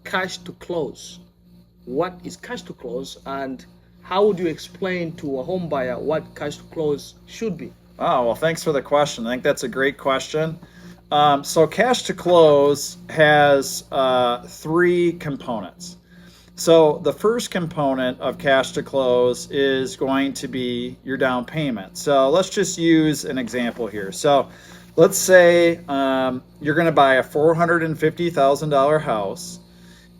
cash to close. What is cash to close, and how would you explain to a home buyer what cash to close should be? Oh, well, thanks for the question. I think that's a great question. So cash to close has three components. So the first component of cash to close is going to be your down payment. So let's just use an example here. So let's say you're going to buy a $450,000 house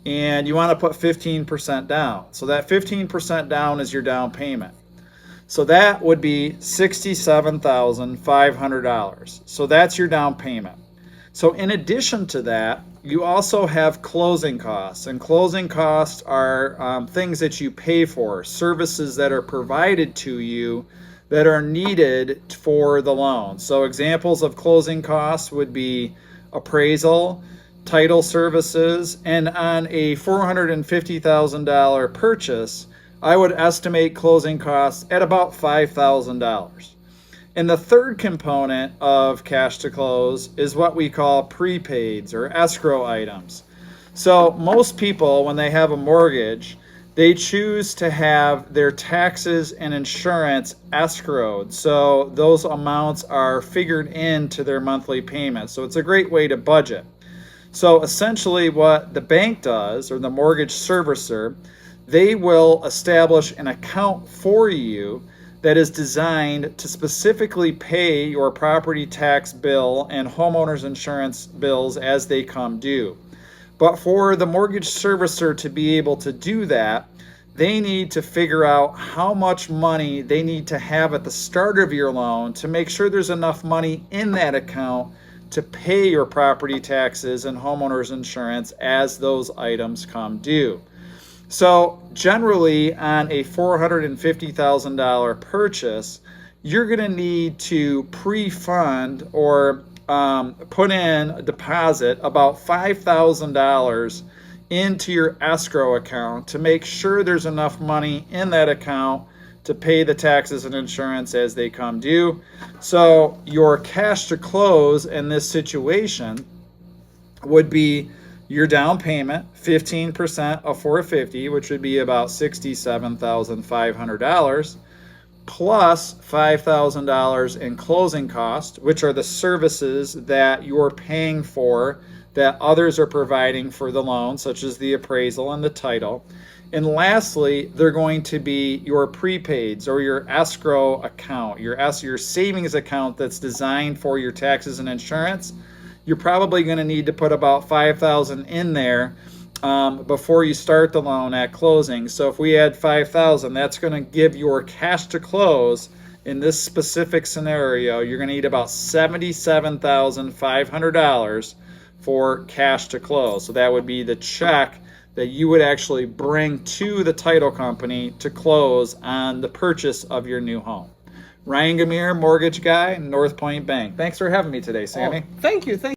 and you want to put 15% down. So that 15% down is your down payment. So that would be $67,500. So that's your down payment. So in addition to that, you also have closing costs, and closing costs are things that you pay for, services that are provided to you that are needed for the loan. So examples of closing costs would be appraisal, title services, and on a $450,000 purchase, I would estimate closing costs at about $5,000. And the third component of cash to close is what we call prepaids or escrow items. So most people, when they have a mortgage, they choose to have their taxes and insurance escrowed. So those amounts are figured into their monthly payment. So it's a great way to budget. So essentially what the bank does, or the mortgage servicer, they will establish an account for you that is designed to specifically pay your property tax bill and homeowners insurance bills as they come due. But for the mortgage servicer to be able to do that, they need to figure out how much money they need to have at the start of your loan to make sure there's enough money in that account to pay your property taxes and homeowners insurance as those items come due. So generally on a $450,000 purchase, you're going to need to pre-fund or put in a deposit about $5,000 into your escrow account to make sure there's enough money in that account to pay the taxes and insurance as they come due. So your cash to close in this situation would be your down payment, 15% of $450,000, which would be about $67,500, plus $5,000 in closing costs, which are the services that you're paying for that others are providing for the loan, such as the appraisal and the title. And lastly, they're going to be your prepaids or your escrow account, your savings account that's designed for your taxes and insurance. You're probably going to need to put about $5,000 in there before you start the loan at closing. So if we add $5,000, that's going to give your cash to close. In this specific scenario, you're going to need about $77,500 for cash to close. So that would be the check that you would actually bring to the title company to close on the purchase of your new home. Ryan Gamir, mortgage guy, North Point Bank. Thanks for having me today, Sammy. Oh, thank you.